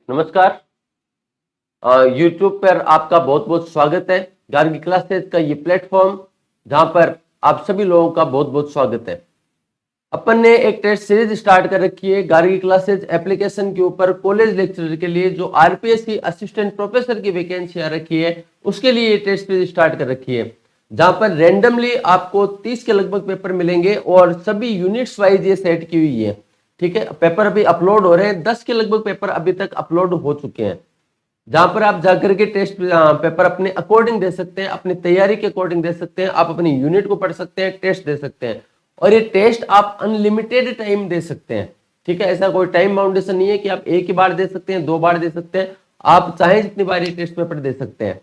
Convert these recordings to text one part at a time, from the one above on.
नमस्कार। YouTube पर आपका बहुत बहुत स्वागत है। गार्गी क्लासेस का ये प्लेटफॉर्म जहां पर आप सभी लोगों का बहुत बहुत स्वागत है। अपन ने एक टेस्ट सीरीज स्टार्ट कर रखी है गार्गी क्लासेस एप्लीकेशन के ऊपर कॉलेज लेक्चरर के लिए, जो आरपीएससी असिस्टेंट प्रोफेसर की वैकेंसी आ रखी है उसके लिए ये टेस्ट सीरीज स्टार्ट कर रखी है, जहां पर रेंडमली आपको 30 के लगभग पेपर मिलेंगे और सभी यूनिट्स वाइज ये सेट की हुई है। ठीक है, पेपर अभी अपलोड हो रहे हैं, 10 के लगभग पेपर अभी तक अपलोड हो चुके हैं, जहां पर आप जाकर के टेस्ट पेपर अपने अकॉर्डिंग दे सकते हैं, अपनी तैयारी के अकॉर्डिंग दे सकते हैं, आप अपनी यूनिट को पढ़ सकते हैं, टेस्ट दे सकते हैं और ये टेस्ट आप अनलिमिटेड टाइम दे सकते हैं। ठीक है, ऐसा कोई टाइम बाउंडेशन नहीं है कि आप एक ही बार दे सकते हैं, 2 बार दे सकते हैं, आप चाहे जितनी बार ये टेस्ट पेपर दे सकते हैं।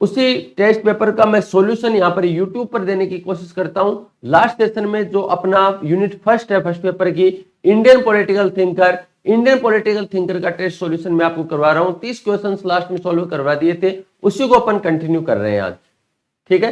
उसी टेस्ट पेपर का मैं सॉल्यूशन यहाँ पर यूट्यूब पर देने की कोशिश करता हूं। लास्ट सेशन में जो अपना यूनिट फर्स्ट है, फर्स्ट पेपर की इंडियन पॉलिटिकल थिंकर का टेस्ट सॉल्यूशन मैं आपको करवा रहा हूं। 30 क्वेश्चंस लास्ट में सॉल्व करवा दिए थे, उसी को अपन कंटिन्यू कर रहे हैं आज। ठीक है,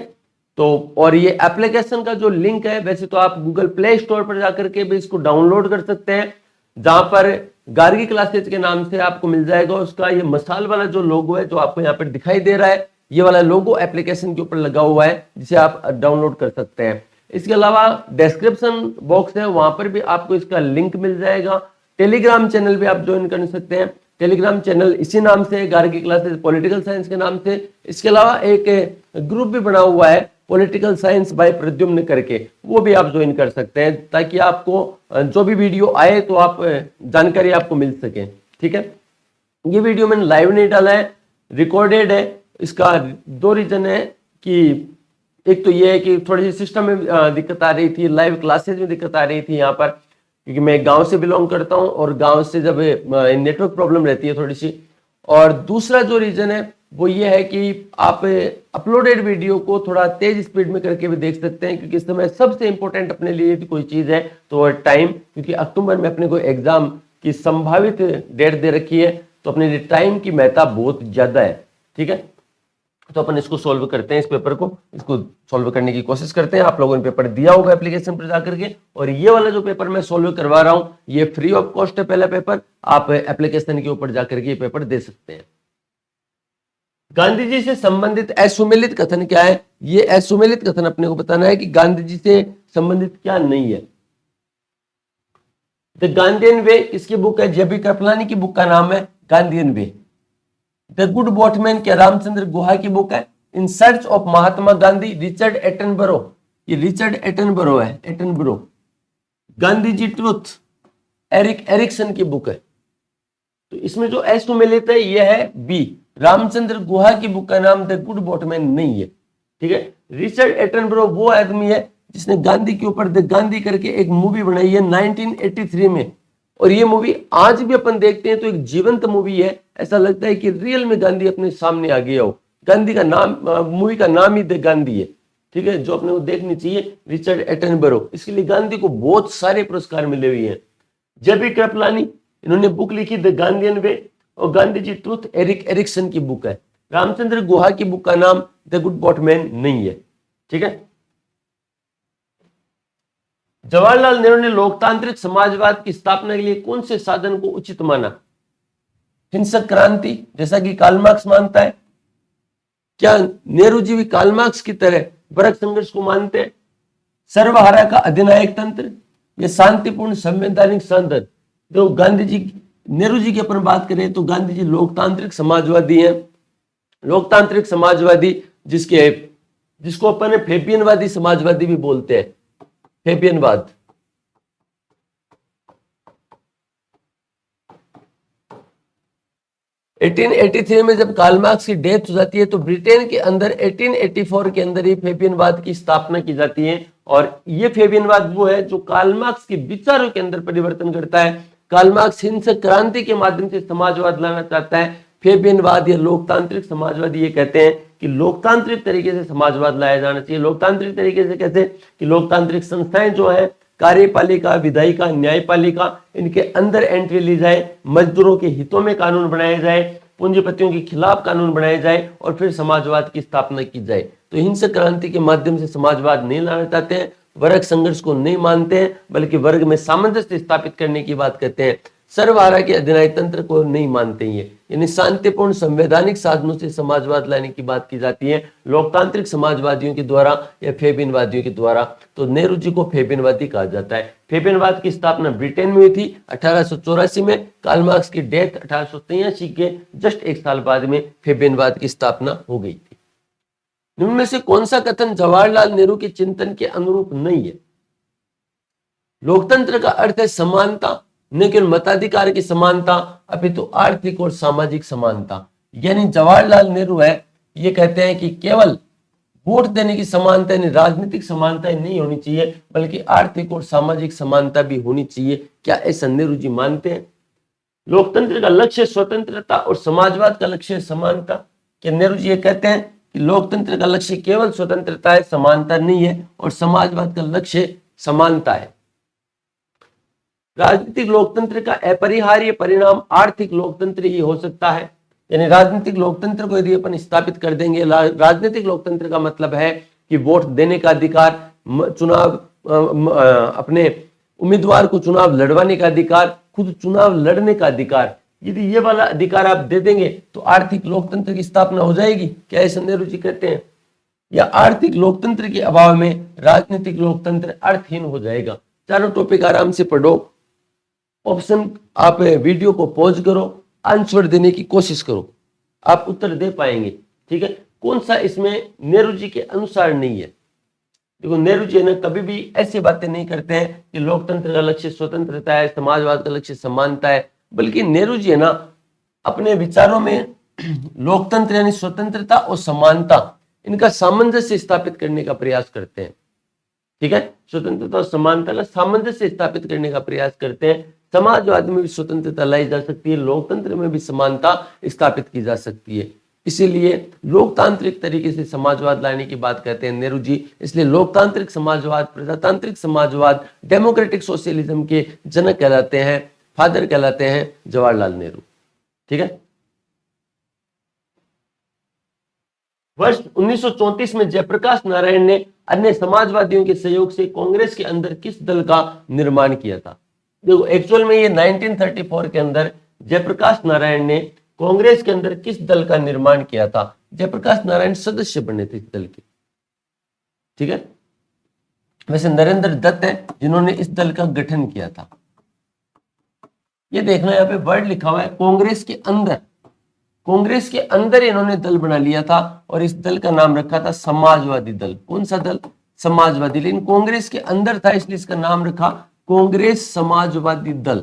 तो और ये एप्लीकेशन का जो लिंक है, वैसे तो आप गूगल प्ले स्टोर पर जाकर के भी इसको डाउनलोड कर सकते हैं, जहां पर गार्गी क्लासेज के नाम से आपको मिल जाएगा। उसका ये मसाल वाला जो लोगो है जो आपको यहाँ पर दिखाई दे रहा है, ये वाला लोगो एप्लीकेशन के ऊपर लगा हुआ है, जिसे आप डाउनलोड कर सकते हैं। इसके अलावा डिस्क्रिप्शन बॉक्स है, वहां पर भी आपको इसका लिंक मिल जाएगा। टेलीग्राम चैनल भी आप ज्वाइन कर सकते हैं, टेलीग्राम चैनल इसी नाम से, गार्गी क्लासेस पॉलिटिकल साइंस के नाम से। इसके अलावा एक ग्रुप भी बना हुआ है पॉलिटिकल साइंस बाय प्रद्युम्न करके, वो भी आप ज्वाइन कर सकते हैं, ताकि आपको जो भी वीडियो आए तो आप जानकारी आपको मिल सके। ठीक है, ये वीडियो मैंने लाइव नहीं डाला है, रिकॉर्डेड है। इसका 2 रीजन है कि एक तो ये है कि थोड़ी सी सिस्टम में दिक्कत आ रही थी, लाइव क्लासेस में दिक्कत आ रही थी यहाँ पर, क्योंकि मैं गांव से बिलोंग करता हूँ और गांव से जब नेटवर्क प्रॉब्लम रहती है थोड़ी सी। और दूसरा जो रीजन है वो ये है कि आप अपलोडेड वीडियो को थोड़ा तेज स्पीड में करके भी देख सकते हैं, क्योंकि इस समय सबसे इंपॉर्टेंट अपने लिए कोई चीज है तो टाइम, क्योंकि अक्टूबर में अपने को एग्जाम की संभावित डेट दे रखी है, तो अपने लिए टाइम की महत्ता बहुत ज्यादा है। ठीक है, तो अपन इसको सॉल्व करते हैं, इस पेपर को इसको सॉल्व करने की कोशिश करते हैं। आप लोगों ने पेपर दिया होगा एप्लीकेशन पर जाकर के, और ये वाला जो पेपर मैं सॉल्व करवा रहा हूं ये फ्री ऑफ कॉस्ट है। पहला पेपर आप एप्लीकेशन के ऊपर जाकर के ये पेपर दे सकते हैं। गांधी जी से संबंधित असुमेलित कथन क्या है? ये असुमेलित कथन अपने को बताना है कि गांधी जी से संबंधित क्या नहीं है। द गांधीयन वे किसकी बुक है? जेबी कृपलानी की बुक का नाम है Gandhian way. The good boatman क्या रामचंद्र गुहा की बुक है। In search of Mahatma Gandhi Richard Attenborough, ये रिचर्ड एटनबरो है, Attenborough. Gandhi ji truth Erik Erikson की बुक है। तो इसमें जो असुमेलित है ये है बी। रामचंद्र गुहा की बुक का नाम द गुड बोटमैन नहीं है। ठीक है, रिचर्ड एटनबरो वो आदमी है जिसने गांधी के ऊपर द गांधी करके एक मूवी बनाई है 1983 में, और ये मूवी आज भी अपन देखते हैं तो एक जीवंत मूवी है, ऐसा लगता है कि रियल में गांधी अपने सामने आ गया हो। गांधी का नाम, मूवी का नाम ही द गांधी है। ठीक है, जो अपने को देखनी चाहिए, रिचर्ड एटनबरो। इसके लिए गांधी को बहुत सारे पुरस्कार मिले हुए हैं। जेबी कृपलानी, इन्होंने बुक लिखी द गांधीयन वे, और Gandhi ji truth Erik Erikson की बुक है। रामचंद्र गुहा की बुक का नाम द गुड बोटमैन नहीं है। ठीक है, जवाहरलाल नेहरू ने लोकतांत्रिक समाजवाद की स्थापना के लिए कौन से साधन को उचित माना? हिंसक क्रांति, जैसा कि कार्ल मार्क्स मानता है। क्या नेहरू जी भी कार्ल मार्क्स की तरह वर्ग संघर्ष को मानते हैं? सर्वहारा का अधिनायक तंत्र, ये शांतिपूर्ण संवैधानिक साधन। तो गांधी जी, नेहरू जी की अपन बात करें तो गांधी जी लोकतांत्रिक समाजवादी हैं। लोकतांत्रिक समाजवादी जिसको अपन फेबियनवादी समाजवादी भी बोलते हैं, फेबियनवाद। एटीन 1883 में जब कार्ल मार्क्स की डेथ हो जाती है तो ब्रिटेन के अंदर 1884 के अंदर ही फेबियनवाद की स्थापना की जाती है, और ये फेबियनवाद वो है जो कार्ल मार्क्स के विचारों के अंदर परिवर्तन करता है। कार्ल मार्क्स हिंसक क्रांति के माध्यम से समाजवाद लाना चाहता है। फेबियनवाद या लोकतांत्रिक समाजवादी ये कहते हैं कि लोकतांत्रिक तरीके से समाजवाद लाया जाना चाहिए। लोकतांत्रिक तरीके से कैसे? कि लोकतांत्रिक संस्थाएं जो है, कार्यपालिका, विधायिका, न्यायपालिका, इनके अंदर एंट्री ली जाए, मजदूरों के हितों में कानून बनाए जाए, पूंजीपतियों के खिलाफ कानून बनाए जाए, और फिर समाजवाद की स्थापना की जाए। तो हिंसक क्रांति के माध्यम से समाजवाद नहीं लाना चाहते हैं, वर्ग संघर्ष को नहीं मानते हैं, बल्कि वर्ग में सामंजस्य स्थापित करने की बात कहते हैं। सर्वहारा के अधिनायी तंत्र को नहीं मानते ये, यानी शांतिपूर्ण संवैधानिक साधनों से समाजवाद लाने की बात की जाती है लोकतांत्रिक समाजवादियों के द्वारा या फेबिनवादियों के द्वारा। तो नेहरू जी को फेबिनवादी कहा जाता है। फेबिनवाद की स्थापना ब्रिटेन में हुई थी 1884 में। कार्ल मार्क्स की डेथ 1883 के जस्ट एक साल बाद में फेबिनवाद की स्थापना हो गई थी। निम्न में से कौन सा कथन जवाहरलाल नेहरू के चिंतन के अनुरूप नहीं है? लोकतंत्र का अर्थ है समानता, न केवल मताधिकार की समानता अपितु आर्थिक और सामाजिक समानता। यानी जवाहरलाल नेहरू है ये कहते हैं कि केवल वोट देने की समानता यानी राजनीतिक समानता नहीं होनी चाहिए, बल्कि आर्थिक और सामाजिक समानता भी होनी चाहिए। क्या ऐसा नेहरू जी मानते हैं? लोकतंत्र का लक्ष्य स्वतंत्रता और समाजवाद का लक्ष्य समानता। क्या नेहरू जी ये कहते हैं कि लोकतंत्र का लक्ष्य केवल स्वतंत्रता है, समानता नहीं है, और समाजवाद का लक्ष्य समानता है? राजनीतिक लोकतंत्र का अपरिहार्य परिणाम आर्थिक लोकतंत्र ही हो सकता है। यानी राजनीतिक लोकतंत्र को यदि अपन स्थापित कर देंगे, राजनीतिक लोकतंत्र का मतलब है कि वोट देने का अधिकार, चुनाव, अपने उम्मीदवार को चुनाव लड़वाने का अधिकार, खुद चुनाव लड़ने का अधिकार, यदि ये वाला अधिकार आप दे देंगे तो आर्थिक लोकतंत्र की स्थापना हो जाएगी। क्या ऐसा नेहरू जी कहते हैं? या आर्थिक लोकतंत्र के अभाव में राजनीतिक लोकतंत्र अर्थहीन हो जाएगा? चारों टॉपिक आराम से पढ़ो। ऑप्शन आप वीडियो को पॉज करो, आंसर देने की कोशिश करो, आप उत्तर दे पाएंगे। ठीक है, कौन सा इसमें नेहरू जी के अनुसार नहीं है? देखो नेहरू जी ने कभी भी ऐसी बातें नहीं करते हैं कि लोकतंत्र का लक्ष्य स्वतंत्रता है, समाजवाद का लक्ष्य समानता है, बल्कि नेहरू जी है ना अपने विचारों में लोकतंत्र यानी स्वतंत्रता और समानता इनका सामंजस्य स्थापित करने का प्रयास करते हैं। ठीक है, स्वतंत्रता और समानता का सामंजस्य स्थापित करने का प्रयास करते हैं। समाजवाद में भी स्वतंत्रता लाई जा सकती है, लोकतंत्र में भी समानता स्थापित की जा सकती है। इसीलिए लोकतांत्रिक तरीके से समाजवाद लाने की बात कहते हैं नेहरू जी। इसलिए लोकतांत्रिक समाजवाद, प्रजातांत्रिक समाजवाद, डेमोक्रेटिक सोशलिज्म के जनक कहलाते हैं, फादर कहलाते हैं जवाहरलाल नेहरू। ठीक है, वर्ष 1934 में जयप्रकाश नारायण ने अन्य समाजवादियों के सहयोग से कांग्रेस के अंदर किस दल का निर्माण किया था? देखो एक्चुअल में ये 1934 के अंदर जयप्रकाश नारायण ने कांग्रेस के अंदर किस दल का निर्माण किया था? जयप्रकाश नारायण सदस्य बने थे इस दल के। ठीक है, वैसे नरेंद्र दत्त है जिन्होंने इस दल का गठन किया था। ये देखना यहाँ पे वर्ड लिखा हुआ है कांग्रेस के अंदर। कांग्रेस के अंदर इन्होंने दल बना लिया था और इस दल का नाम रखा था समाजवादी दल। कौन सा दल? समाजवादी। लेकिन कांग्रेस के अंदर था इसलिए इसका नाम रखा कांग्रेस समाजवादी दल।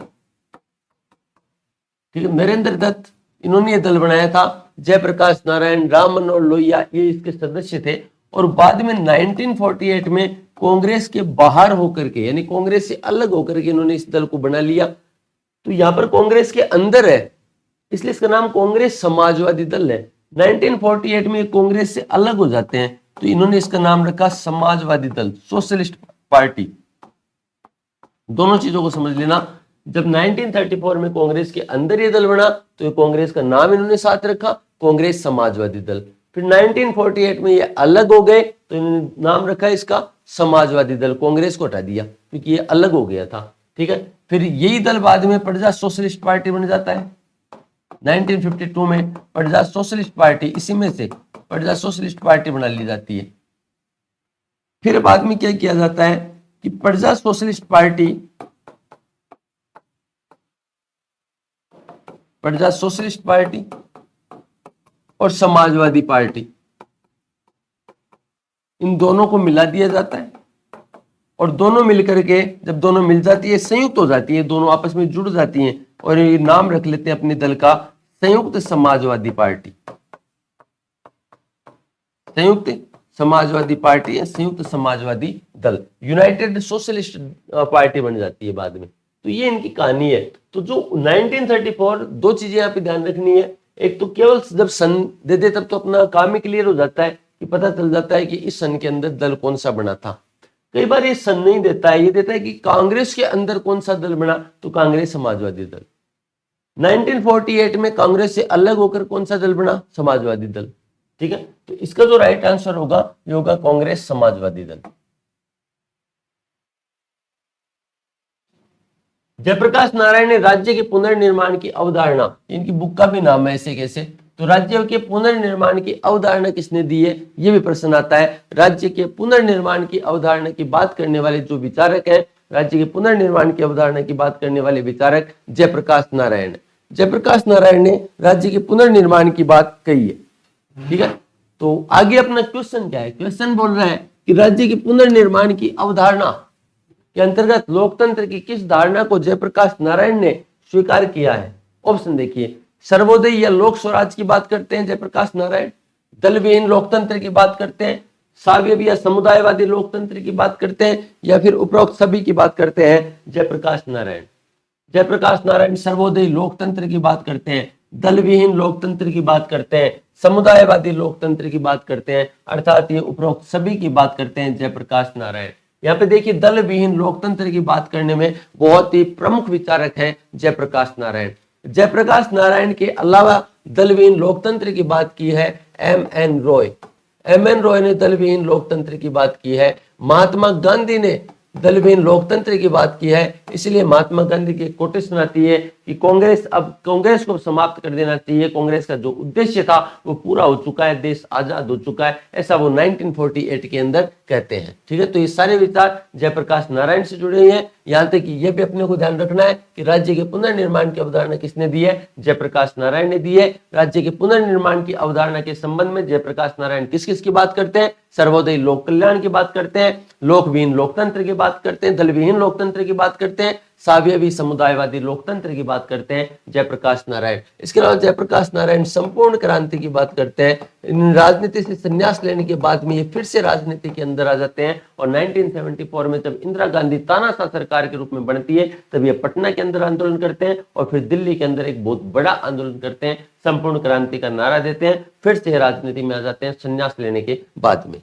ठीक है, नरेंद्र दत्त इन्होंने ये दल बनाया था। जयप्रकाश नारायण, राम मनोहर लोहिया ये इसके सदस्य थे। और बाद में 1948 में कांग्रेस के बाहर होकर के यानी कांग्रेस से अलग होकर के इन्होंने इस दल को बना लिया। तो यहां पर कांग्रेस के अंदर है इसलिए इसका नाम कांग्रेस समाजवादी दल है। 1948 में कांग्रेस से अलग हो जाते हैं तो इन्होंने इसका नाम रखा समाजवादी दल, सोशलिस्ट पार्टी। दोनों चीजों को समझ लेना। जब 1934 में कांग्रेस के अंदर ये दल बना तो ये कांग्रेस का नाम इन्होंने साथ रखा कांग्रेस समाजवादी दल। फिर 1948 में ये अलग हो गए तो इन्होंने नाम रखा इसका समाजवादी दल, कांग्रेस को हटा दिया क्योंकि ये अलग हो गया था। ठीक है, फिर यही दल बाद में प्रजा सोशलिस्ट पार्टी बन जाता है 1952 में। प्रजा सोशलिस्ट पार्टी, इसी में से प्रजा सोशलिस्ट पार्टी बना ली जाती है। फिर बाद में क्या किया जाता है कि प्रजा सोशलिस्ट पार्टी, प्रजा सोशलिस्ट पार्टी और समाजवादी पार्टी इन दोनों को मिला दिया जाता है और दोनों मिलकर के जब दोनों मिल जाती है संयुक्त हो जाती है, दोनों आपस में जुड़ जाती हैं और ये नाम रख लेते हैं अपने दल का संयुक्त समाजवादी पार्टी। संयुक्त समाजवादी पार्टी या संयुक्त समाजवादी दल, यूनाइटेड सोशलिस्ट पार्टी बन जाती है बाद में। तो ये इनकी कहानी है। तो जो 1934, दो चीजें यहाँ पे ध्यान रखनी है। एक तो केवल जब सन दे दे तब तो अपना काम ही क्लियर हो जाता है कि पता चल जाता है कि इस सन के अंदर दल कौन सा बना था। कई बार ये सन नहीं देता है, ये देता है कि कांग्रेस के अंदर कौन सा दल बना, तो कांग्रेस समाजवादी दल। 1948 में कांग्रेस से अलग होकर कौन सा दल बना, समाजवादी दल। ठीक है, तो इसका जो राइट आंसर होगा ये होगा कांग्रेस समाजवादी दल। जयप्रकाश नारायण ने राज्य के पुनर्निर्माण की अवधारणा, इनकी बुक का भी नाम है ऐसे कैसे, तो राज्य के पुनर्निर्माण की अवधारणा किसने दी है, ये भी प्रश्न आता है। राज्य के पुनर्निर्माण की अवधारणा की बात करने वाले जो विचारक हैं, राज्य के पुनर्निर्माण की अवधारणा की बात करने वाले विचारक जयप्रकाश नारायण। जयप्रकाश नारायण ने राज्य के पुनर्निर्माण की बात कही है, ठीक है। तो आगे अपना क्वेश्चन क्या है, क्वेश्चन बोल रहा है कि राज्य के पुनर्निर्माण की अवधारणा के अंतर्गत लोकतंत्र की किस धारणा को जयप्रकाश नारायण ने स्वीकार किया है। ऑप्शन देखिए, सर्वोदय या लोक स्वराज की बात करते हैं जयप्रकाश नारायण, दल विहीन लोकतंत्र की बात करते हैं, साव्यवी या समुदायवादी लोकतंत्र की बात करते हैं, या फिर उपरोक्त सभी की बात करते हैं जयप्रकाश नारायण। जयप्रकाश नारायण सर्वोदय लोकतंत्र की बात करते हैं, दल विहीन लोकतंत्र की बात करते हैं, समुदायवादी लोकतंत्र की बात करते हैं, अर्थात ये उपरोक्त सभी की बात करते हैं जयप्रकाश नारायण। यहाँ पे देखिए दल विहीन लोकतंत्र की बात करने में बहुत ही प्रमुख विचारक है जयप्रकाश नारायण। जयप्रकाश नारायण के अलावा दल विहीन लोकतंत्र की बात की है M.N. रॉय। M.N. रॉय ने दल विहीन लोकतंत्र की बात की है। महात्मा गांधी ने दल विहीन लोकतंत्र की बात की है। इसलिए महात्मा गांधी की कोटेशन आती है कि कांग्रेस को समाप्त कर देना चाहिए, कांग्रेस का जो उद्देश्य था वो पूरा हो चुका है, देश आजाद हो चुका है, ऐसा वो 1948 के अंदर कहते हैं, ठीक है। तो ये सारे विचार जयप्रकाश नारायण से जुड़े हुए हैं। यहाँ तक कि ये भी अपने को ध्यान रखना है कि राज्य के पुनर्निर्माण की अवधारणा किसने दी है, जयप्रकाश नारायण ने दी है। राज्य के पुनर्निर्माण की अवधारणा के संबंध में जयप्रकाश नारायण किस किस की बात करते हैं, सर्वोदय लोक कल्याण की बात करते हैं, लोक विहीन लोकतंत्र की बात करते हैं, दल विहीन लोकतंत्र की बात करते हैं, साव्यवी समुदायवादी लोकतंत्र की बात करते हैं जयप्रकाश नारायण। इसके अलावा जयप्रकाश नारायण संपूर्ण क्रांति की बात करते हैं। राजनीति से संन्यास लेने के बाद में ये फिर से राजनीति के अंदर आ जाते हैं और 1974 में जब इंदिरा गांधी तानाशाह सरकार के रूप में बनती है तब ये पटना के अंदर आंदोलन करते हैं और फिर दिल्ली के अंदर एक बहुत बड़ा आंदोलन करते हैं, संपूर्ण क्रांति का नारा देते हैं, फिर से राजनीति में आ जाते हैं संन्यास लेने के बाद में।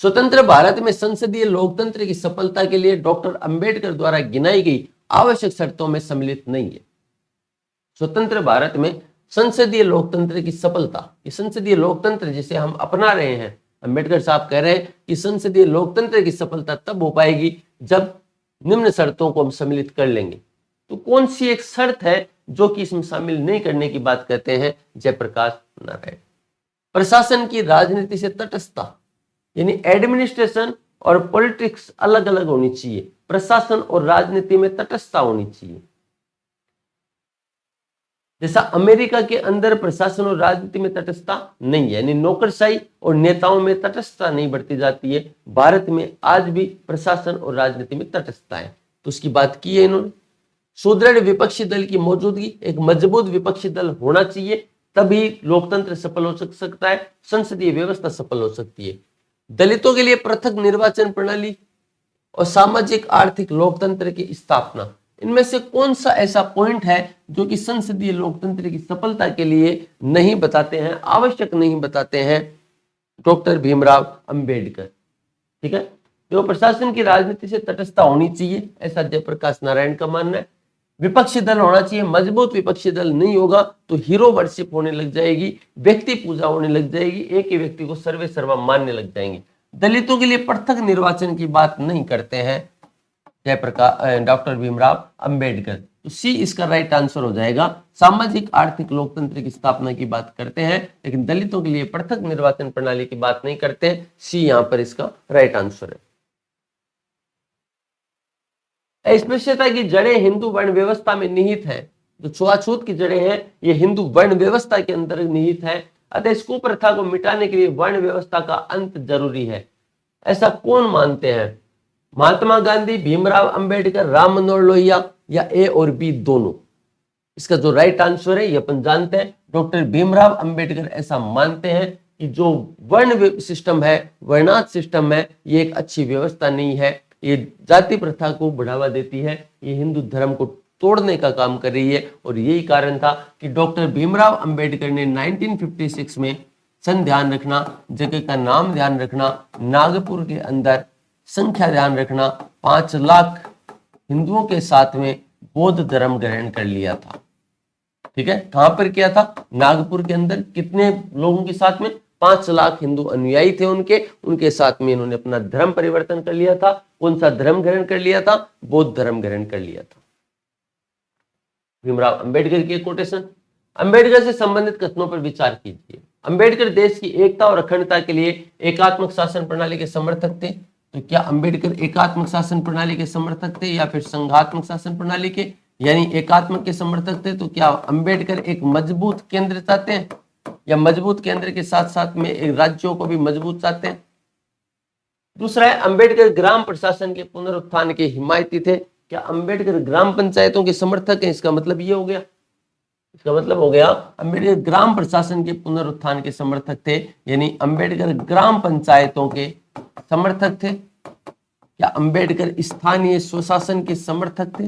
स्वतंत्र भारत में संसदीय लोकतंत्र की सफलता के लिए डॉक्टर अंबेडकर द्वारा गिनाई गई आवश्यक शर्तों में सम्मिलित नहीं है। स्वतंत्र भारत में संसदीय लोकतंत्र की सफलता, ये संसदीय लोकतंत्र जिसे हम अपना रहे हैं, अंबेडकर साहब कह रहे हैं कि संसदीय लोकतंत्र की सफलता तब हो पाएगी जब निम्न शर्तों को हम सम्मिलित कर लेंगे। तो कौन सी एक शर्त है जो कि इसमें शामिल नहीं करने की बात कहते हैं जयप्रकाश नारायण। प्रशासन की राजनीति से तटस्थता, यानी एडमिनिस्ट्रेशन और पॉलिटिक्स अलग अलग होनी चाहिए, प्रशासन और राजनीति में तटस्थता होनी चाहिए। जैसा अमेरिका के अंदर प्रशासन और राजनीति में तटस्थता नहीं है, यानी नौकरशाही और नेताओं में तटस्थता नहीं बढ़ती जाती है, भारत में आज भी प्रशासन और राजनीति में तटस्थता है। तो उसकी बात की है इन्होंने। सुदृढ़ विपक्षी दल की मौजूदगी, एक मजबूत विपक्षी दल होना चाहिए, तभी लोकतंत्र सफल हो सकता है, संसदीय व्यवस्था सफल हो सकती है। दलितों के लिए पृथक निर्वाचन प्रणाली और सामाजिक आर्थिक लोकतंत्र की स्थापना, इनमें से कौन सा ऐसा पॉइंट है जो कि संसदीय लोकतंत्र की सफलता के लिए नहीं बताते हैं, आवश्यक नहीं बताते हैं डॉक्टर भीमराव अंबेडकर, ठीक है। जो प्रशासन की राजनीति से तटस्थता होनी चाहिए, ऐसा जयप्रकाश नारायण का मानना है। विपक्षी दल होना चाहिए, मजबूत विपक्षी दल नहीं होगा तो हीरो वर्शिप होने लग जाएगी, व्यक्ति पूजा होने लग जाएगी, एक ही व्यक्ति को सर्वे सर्वा मानने लग जाएंगे। दलितों के लिए पृथक निर्वाचन की बात नहीं करते हैं जयप्रकाश डॉक्टर भीमराव अंबेडकर। तो सी इसका राइट आंसर हो जाएगा। सामाजिक आर्थिक लोकतंत्र की स्थापना की बात करते हैं लेकिन दलितों के लिए पृथक निर्वाचन प्रणाली की बात नहीं करते हैं, सी यहां पर इसका राइट आंसर है। अस्पृश्यता की जड़ें हिंदू वर्ण व्यवस्था में निहित है। जो छुआछूत की जड़ें हैं ये हिंदू वर्ण व्यवस्था के अंदर निहित है, अतः इस कुप्रथा को मिटाने के लिए वर्ण व्यवस्था का अंत जरूरी है। ऐसा कौन मानते हैं? महात्मा गांधी, भीमराव अंबेडकर, राम मनोहर लोहिया या ए और बी दोनों? इसका जो राइट आंसर है ये अपन जानते हैं, डॉक्टर भीमराव अंबेडकर ऐसा मानते हैं कि जो वर्ण सिस्टम है, वर्णाश्रम सिस्टम है, ये एक अच्छी व्यवस्था नहीं है, ये जाति प्रथा को बढ़ावा देती है, ये हिंदू धर्म को तोड़ने का काम कर रही है। और यही कारण था कि डॉक्टर भीमराव अंबेडकर ने 1956 में सन ध्यान रखना, जगह का नाम ध्यान रखना, नागपुर के अंदर संख्या ध्यान रखना, 5 लाख हिंदुओं के साथ में बौद्ध धर्म ग्रहण कर लिया था, ठीक है। कहां पर किया था? नागपुर के अंदर। कितने लोगों के साथ में? 5 लाख हिंदू अनुयायी थे उनके साथ में इन्होंने अपना धर्म परिवर्तन कर लिया था। कौन सा धर्म ग्रहण कर लिया था? बौद्ध धर्म ग्रहण कर लिया था। भीमराव अंबेडकर की कोटेशन। अंबेडकर से संबंधित कथनों पर विचार कीजिए। अंबेडकर देश की एकता और अखंडता के लिए एकात्मक शासन प्रणाली के समर्थक थे। तो क्या अंबेडकर एकात्मक शासन प्रणाली के समर्थक थे या फिर संघात्मक शासन प्रणाली के, यानी एकात्मक के समर्थक थे? तो क्या अंबेडकर एक मजबूत केंद्र चाहते हैं या मजबूत केंद्र के साथ साथ में एक राज्यों को भी मजबूत चाहते हैं? दूसरा है, अंबेडकर ग्राम प्रशासन के पुनरुत्थान के हिमायती थे। क्या अंबेडकर ग्राम पंचायतों के समर्थक हैं? इसका मतलब ये हो गया, इसका मतलब हो गया अंबेडकर ग्राम प्रशासन के पुनरुत्थान के समर्थक थे, यानी अंबेडकर ग्राम पंचायतों के समर्थक थे। क्या अंबेडकर स्थानीय स्वशासन के समर्थक थे?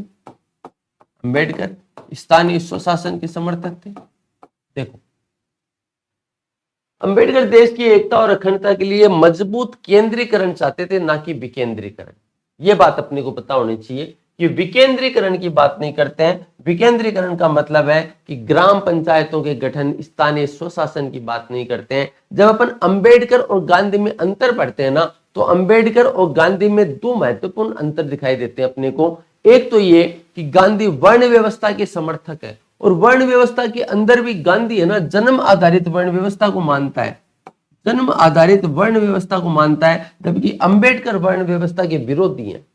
अंबेडकर स्थानीय स्वशासन के समर्थक थे। देखो, अंबेडकर देश की एकता और अखंडता के लिए मजबूत केंद्रीकरण चाहते थे, ना कि विकेंद्रीकरण। यह बात अपने को पता होनी चाहिए कि विकेंद्रीकरण की बात नहीं करते हैं। विकेंद्रीकरण का मतलब है कि ग्राम पंचायतों के गठन, स्थानीय स्वशासन की बात नहीं करते हैं। जब अपन अंबेडकर और गांधी में अंतर पढ़ते हैं ना, तो अंबेडकर और गांधी में दो महत्वपूर्ण अंतर दिखाई देते हैं अपने को। एक तो ये कि गांधी वर्ण व्यवस्था के समर्थक है, और वर्ण व्यवस्था के अंदर भी गांधी है ना जन्म आधारित वर्ण व्यवस्था को मानता है, जन्म आधारित वर्ण व्यवस्था को मानता है, जबकि अंबेडकर वर्ण व्यवस्था के विरोधी हैं।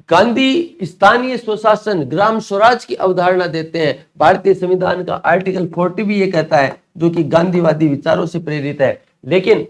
गांधी स्थानीय स्वशासन, ग्राम स्वराज की अवधारणा देते हैं। भारतीय संविधान का आर्टिकल 40 भी ये कहता है, जो कि गांधीवादी विचारों से प्रेरित है। लेकिन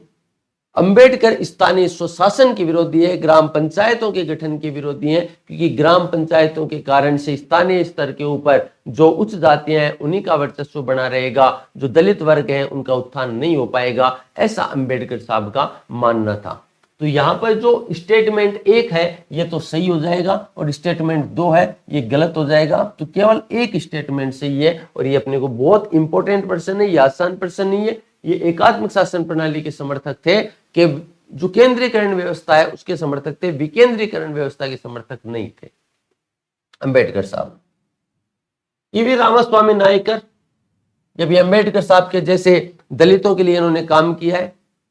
अंबेडकर स्थानीय स्वशासन के विरोधी है, ग्राम पंचायतों के गठन के विरोधी हैं, क्योंकि ग्राम पंचायतों के कारण से स्थानीय स्तर के ऊपर जो उच्च जातियां हैं उन्हीं का वर्चस्व बना रहेगा, जो दलित वर्ग हैं उनका उत्थान नहीं हो पाएगा, ऐसा अंबेडकर साहब का मानना था। तो यहां पर जो स्टेटमेंट 1 है ये तो सही हो जाएगा, और स्टेटमेंट 2 है ये गलत हो जाएगा। तो केवल एक स्टेटमेंट सही है, और ये अपने को बहुत इंपॉर्टेंट प्रश्न है, ये आसान प्रश्न नहीं है। ये एकात्मक शासन प्रणाली के समर्थक थे, कि जो केंद्रीकरण व्यवस्था है उसके समर्थक थे, विकेंद्रीकरण व्यवस्था के समर्थक नहीं थे अंबेडकर साहब। ईवी रामास्वामी नायकर, जब ये अंबेडकर साहब के जैसे दलितों के लिए इन्होंने काम किया है,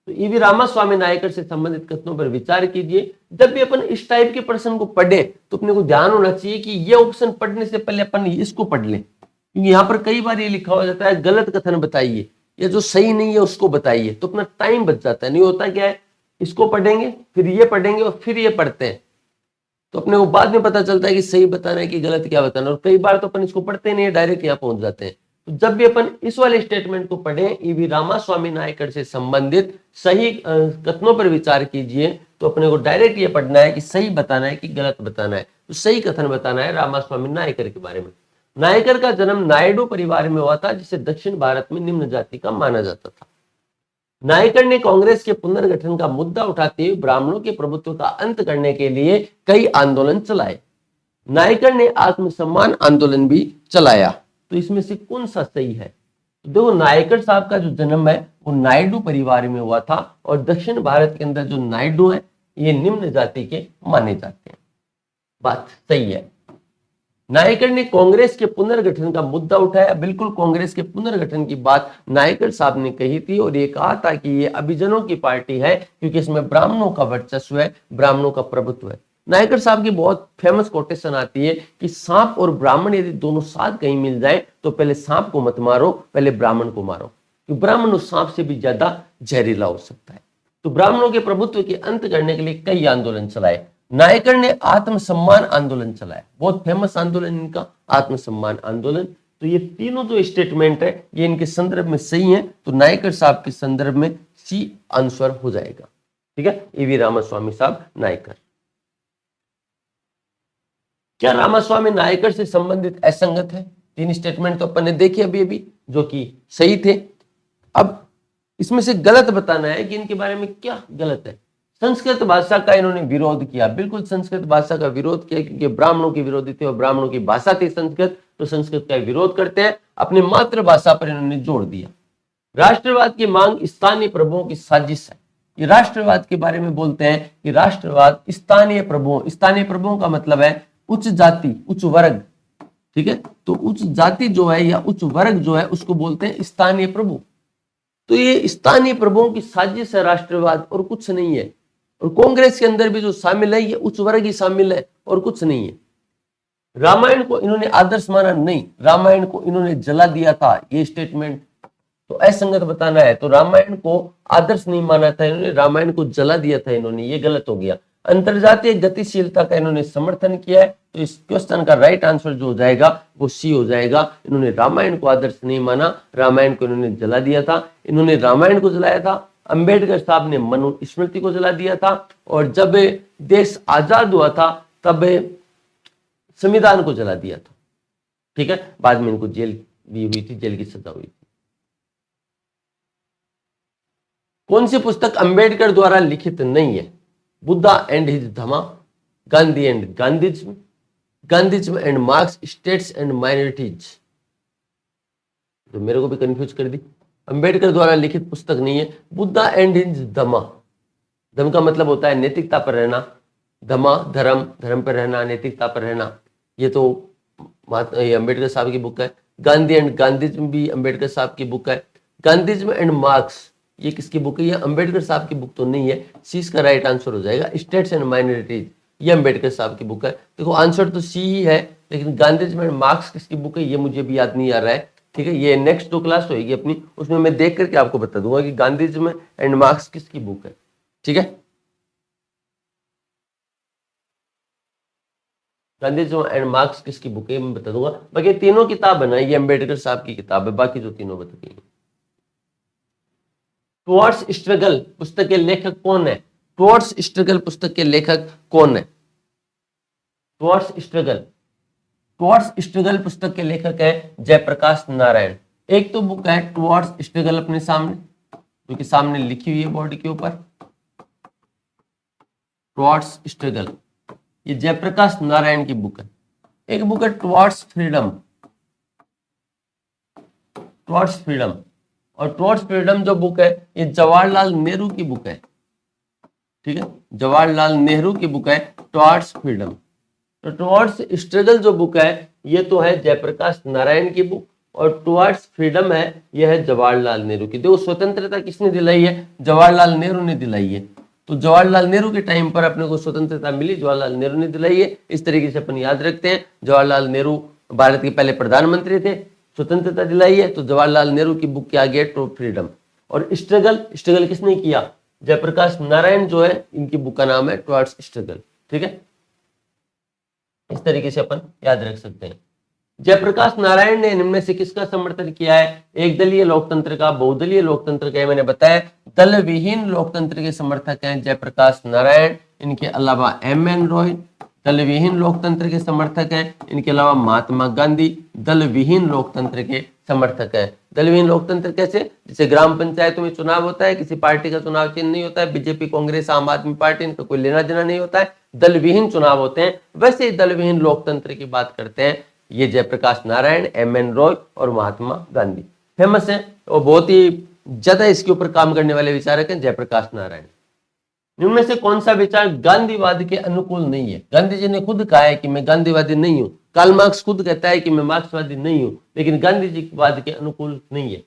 तो ईवी रामास्वामी नायकर से संबंधित कथनों पर विचार कीजिए। जब भी अपन इस टाइप के प्रश्न को पढ़े तो अपने को ध्यान होना चाहिए कि ये ऑप्शन पढ़ने से पहले अपन इसको पढ़ लें, क्योंकि यहाँ पर कई बार ये लिखा हो जाता है गलत कथन बताइए, या जो सही नहीं है उसको बताइए, तो अपना टाइम बच जाता है। नहीं होता क्या है, इसको पढ़ेंगे फिर ये पढ़ेंगे और फिर ये पढ़ते हैं, तो अपने को बाद में पता चलता है कि सही बताना है कि गलत क्या बताना, और कई बार तो अपन इसको पढ़ते नहीं है, डायरेक्ट यहाँ पहुंच जाते हैं। तो जब भी अपन इस वाले स्टेटमेंट को पढ़ें, ईवी रामास्वामी नायकर से संबंधित सही कथनों पर विचार कीजिए, तो अपने को डायरेक्ट ये पढ़ना है कि सही बताना है कि गलत बताना है। तो सही कथन बताना है रामास्वामी नायकर के बारे में। नायकर का जन्म नायडू परिवार में हुआ था, जिसे दक्षिण भारत में निम्न जाति का माना जाता था। नायकर ने कांग्रेस के पुनर्गठन का मुद्दा उठाते हुए ब्राह्मणों के प्रभुत्व का अंत करने के लिए कई आंदोलन चलाए। नायकर ने आत्मसम्मान आंदोलन भी चलाया। तो इसमें से कौन सा सही है? तो देखो, नायकर साहब का जो जन्म है वो नायडू परिवार में हुआ था, और दक्षिण भारत के अंदर जो नायडू है ये निम्न जाति के माने जाते हैं। बात सही है। नायकर ने कांग्रेस के पुनर्गठन का मुद्दा उठाया। बिल्कुल, कांग्रेस के पुनर्गठन की बात नायकर साहब ने कही थी, और ये कहा था कि ये अभिजनों की पार्टी है, क्योंकि इसमें ब्राह्मणों का वर्चस्व है, ब्राह्मणों का प्रभुत्व है। नायकर साहब की बहुत फेमस कोटेशन आती है कि सांप और ब्राह्मण यदि दोनों साथ कहीं मिल जाए तो पहले सांप को मत मारो, पहले ब्राह्मण को मारो, क्योंकि ब्राह्मण उस सांप से भी ज्यादा जहरीला हो सकता है। तो ब्राह्मणों के प्रभुत्व के अंत करने के लिए कई आंदोलन चलाए। नायकर ने आत्मसम्मान आंदोलन चलाया, बहुत फेमस आंदोलन इनका आत्मसम्मान आंदोलन। तो ये तीनों जो स्टेटमेंट है ये इनके संदर्भ में सही है, तो नायकर साहब के संदर्भ में सी आंसर हो जाएगा। ठीक है, ईवी रामास्वामी साहब नायकर। क्या रामास्वामी नायकर से संबंधित असंगत है? 3 स्टेटमेंट तो अपन ने देखे अभी जो कि सही थे। अब इसमें से गलत बताना है कि इनके बारे में क्या गलत है। संस्कृत भाषा का इन्होंने विरोध किया। बिल्कुल संस्कृत भाषा का विरोध किया, क्योंकि ब्राह्मणों के विरोधी थे और ब्राह्मणों की भाषा थी संस्कृत, तो संस्कृत का विरोध करते हैं। अपनी मातृभाषा पर इन्होंने जोर दिया। राष्ट्रवाद की मांग स्थानीय प्रभुओं की साजिश है। ये राष्ट्रवाद के बारे में बोलते हैं कि राष्ट्रवाद स्थानीय प्रभुओं का मतलब है उच्च जाति, उच्च वर्ग। ठीक है, तो उच्च जाति जो है या उच्च वर्ग जो है उसको बोलते हैं स्थानीय प्रभु। तो ये स्थानीय प्रभुओं की साजिश है राष्ट्रवाद, और कुछ नहीं है। और कांग्रेस के अंदर भी जो शामिल है ये उच्च वर्ग ही शामिल है और कुछ नहीं है। रामायण को इन्होंने आदर्श माना नहीं, रामायण को इन्होंने जला दिया था, ये स्टेटमेंट तो असंगत बताना है। तो रामायण को आदर्श नहीं माना था इन्होंने, रामायण को जला दिया था इन्होंने, ये गलत हो गया। अंतरजातीय गतिशीलता का इन्होंने समर्थन किया है, तो इस क्वेश्चन का राइट आंसर जो हो जाएगा वो सी हो जाएगा। इन्होंने रामायण को आदर्श नहीं माना, रामायण को इन्होंने जला दिया था। इन्होंने रामायण को जलाया था, अंबेडकर साहब ने मनुस्मृति को जला दिया था, और जब देश आजाद हुआ था तब संविधान को जला दिया था। ठीक है, बाद में इनको जेल भी हुई थी, जेल की सजा हुई थी। कौन सी पुस्तक अंबेडकर द्वारा लिखित नहीं है? Buddha and his Dhamma, Gandhi and Gandhism, Gandhism and Marx, states and minorities. तो मेरे को भी कंफ्यूज कर दी। अंबेडकर द्वारा लिखित पुस्तक नहीं है, बुद्धा एंड हिज धमा। धम का मतलब होता है नैतिकता पर रहना, धमा धर्म, धर्म पर रहना, नैतिकता पर रहना। ये तो अंबेडकर साहब की बुक है। गांधी एंड गांधीज्म भी अंबेडकर साहब की बुक है। गांधीज्म एंड मार्क्स ये किसकी बुक है? ये अंबेडकर साहब की बुक तो नहीं है, सी इसका राइट आंसर हो जाएगा। स्टेट्स एंड माइनॉरिटीज ये अंबेडकर साहब की बुक है। देखो आंसर तो सी ही है, लेकिन गांधीज्म एंड मार्क्स किसकी बुक है ये मुझे भी याद नहीं आ रहा है। ठीक है, ये नेक्स्ट जो क्लास होगी अपनी, उसमें मैं देख करके आपको बता दूंगा कि गांधीज्म एंड मार्क्स किसकी बुक है। ठीक है, गांधीज्म एंड मार्क्स किसकी बुक है मैं बता दूंगा। बाकी तीनों किताब है ना, ये अंबेडकर साहब की किताब है, बाकी जो तीनों बता दी। टुवर्ड्स स्ट्रगल पुस्तक के लेखक कौन है? टुवर्ड्स स्ट्रगल पुस्तक के लेखक कौन है? टुवर्ड्स स्ट्रगल, टुवर्ड्स स्ट्रगल पुस्तक के लेखक है जयप्रकाश नारायण। एक तो बुक है टुवर्ड्स स्ट्रगल अपने सामने, जो कि सामने लिखी हुई है बोर्ड के ऊपर, टुवर्ड्स स्ट्रगल, ये जयप्रकाश नारायण की बुक है। एक बुक है टुवर्ड्स फ्रीडम, टुवर्ड्स फ्रीडम, और टुवर्ड्स फ्रीडम जो बुक है ये जवाहरलाल नेहरू की बुक है। ठीक है, जवाहरलाल नेहरू की बुक है टुवर्ड्स फ्रीडम। तो टुवर्ड्स स्ट्रगल जो बुक है ये तो है जयप्रकाश नारायण की बुक, और टुवर्ड्स फ्रीडम है यह है जवाहरलाल नेहरू की। देखो स्वतंत्रता किसने दिलाई है? जवाहरलाल नेहरू ने दिलाई है। तो जवाहरलाल नेहरू के टाइम पर अपने को स्वतंत्रता मिली, जवाहरलाल नेहरू ने दिलाई है। इस तरीके से अपन याद रखते हैं, जवाहरलाल नेहरू भारत के पहले प्रधानमंत्री थे, स्वतंत्रता दिलाई है, तो जवाहरलाल नेहरू की बुक क्या गया? To freedom. और स्ट्रगल, स्ट्रगल किसने किया? जयप्रकाश नारायण जो है इनकी बुक का नाम है टुवर्ड्स स्ट्रगल। ठीक है, इस तरीके से अपन याद रख सकते हैं। जयप्रकाश नारायण ने इनमें से किसका समर्थन किया है? एक दलीय लोकतंत्र का, बहुदलीय लोकतंत्र का। मैंने बताया दल विहीन लोकतंत्र के समर्थक हैं जयप्रकाश नारायण। इनके अलावा एम.एन. रॉय दल विहीन लोकतंत्र के समर्थक हैं। इनके अलावा महात्मा गांधी दल विहीन लोकतंत्र के समर्थक है। दल विहीन लोकतंत्र कैसे? जैसे ग्राम पंचायतों में चुनाव होता है, किसी पार्टी का चुनाव चिन्ह नहीं होता है, बीजेपी, कांग्रेस, आम आदमी पार्टी, इनका कोई लेना देना नहीं होता है, दल विहीन चुनाव होते हैं, वैसे ही दल विहीन लोकतंत्र की बात करते हैं ये जयप्रकाश नारायण, एम.एन. रॉय और महात्मा गांधी। फेमस है और बहुत ही ज्यादा इसके ऊपर काम करने वाले विचारक हैं जयप्रकाश नारायण। इनमें से कौन सा विचार गांधीवाद के अनुकूल नहीं है? गांधी जी ने खुद कहा है कि मैं गांधीवादी नहीं हूं, कार्ल मार्क्स खुद कहता है कि मैं मार्क्सवादी नहीं हूं, लेकिन गांधी जी वाद के अनुकूल नहीं है।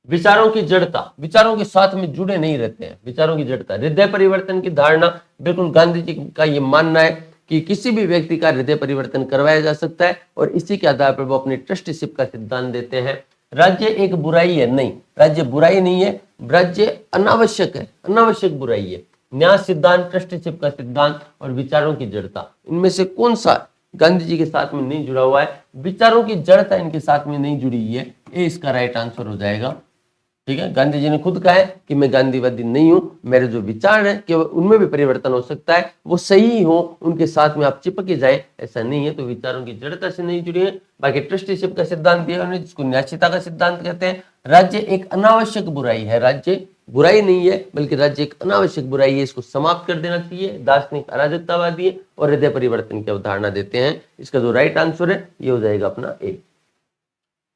विचारों की जड़ता, विचारों के साथ में जुड़े नहीं रहते हैं, विचारों की जड़ता, हृदय परिवर्तन की धारणा, बिल्कुल गांधी जी का ये मानना है कि किसी भी व्यक्ति का हृदय परिवर्तन करवाया जा सकता है, और इसी के आधार पर वो अपने ट्रस्टीशिप का सिद्धांत देते हैं। राज्य एक बुराई है, नहीं, राज्य बुराई नहीं है, राज्य अनावश्यक है, अनावश्यक बुराई है। न्याय सिद्धांत, ट्रस्टीशिप का सिद्धांत और विचारों की जड़ता, इनमें से कौन सा गांधी जी के साथ में नहीं जुड़ा हुआ है? विचारों की जड़ता इनके साथ में नहीं जुड़ी हुई है, ये इसका राइट आंसर हो जाएगा। ठीक है, गांधी जी ने खुद कहा है कि मैं गांधीवादी नहीं हूं, मेरे जो विचार है केवल उनमें भी परिवर्तन हो सकता है, वो सही हो, उनके साथ में आप चिपके जाए ऐसा नहीं है, तो विचारों की जड़ता से नहीं जुड़ी है। बाकी ट्रस्टीशिप का सिद्धांत दिया उन्होंने, जिसको न्यायशीलता का सिद्धांत कहते हैं। राज्य एक अनावश्यक बुराई है, राज्य बुराई नहीं है बल्कि राज्य एक अनावश्यक बुराई है, इसको समाप्त कर देना चाहिए। दार्शनिक अराजकतावादी है और हृदय परिवर्तन की अवधारणा देते हैं। इसका जो राइट आंसर है ये हो जाएगा अपना ए।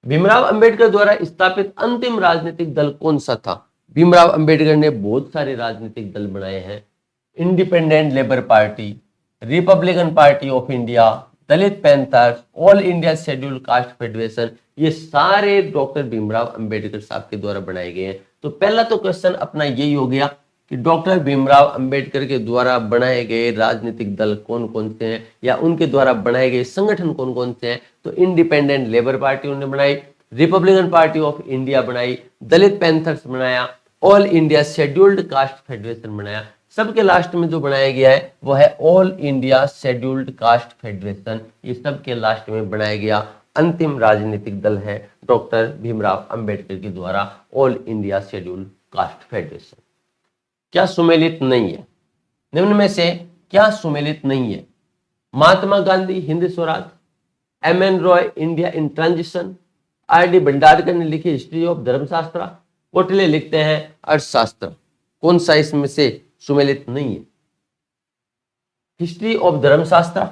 भीमराव अंबेडकर द्वारा स्थापित अंतिम राजनीतिक दल कौन सा था? भीमराव अंबेडकर ने बहुत सारे राजनीतिक दल बनाए हैं, independent labour party, Republican party of India, Dalit panthers, all India schedule caste federation, ये सारे डॉक्टर भीमराव अंबेडकर साहब के द्वारा बनाए गए हैं। तो पहला तो क्वेश्चन अपना यही हो गया कि डॉक्टर भीमराव अंबेडकर के द्वारा बनाए गए राजनीतिक दल कौन कौन से हैं, या उनके द्वारा बनाए गए संगठन कौन कौन से हैं। तो इंडिपेंडेंट लेबर पार्टी उन्होंने बनाई, रिपब्लिकन पार्टी ऑफ इंडिया बनाई, दलित पैंथर्स बनाया, all India scheduled caste federation बनाया। सबके लास्ट में जो बनाया गया है वो है all India scheduled caste federation. ये सबके लास्ट में बनाया गया अंतिम राजनीतिक दल है डॉक्टर भीमराव अंबेडकर के द्वारा all India scheduled caste federation. क्या सुमेलित नहीं है? निम्न में से क्या सुमेलित नहीं है? Mahatma Gandhi Hind Swaraj, M N. Roy India in transition, R D. Bhandarkar ने लिखी हिस्ट्री ऑफ धर्मशास्त्र, कोटले लिखते हैं अर्थशास्त्र। कौन सा इसमें से सुमेलित नहीं है? हिस्ट्री ऑफ धर्मशास्त्र,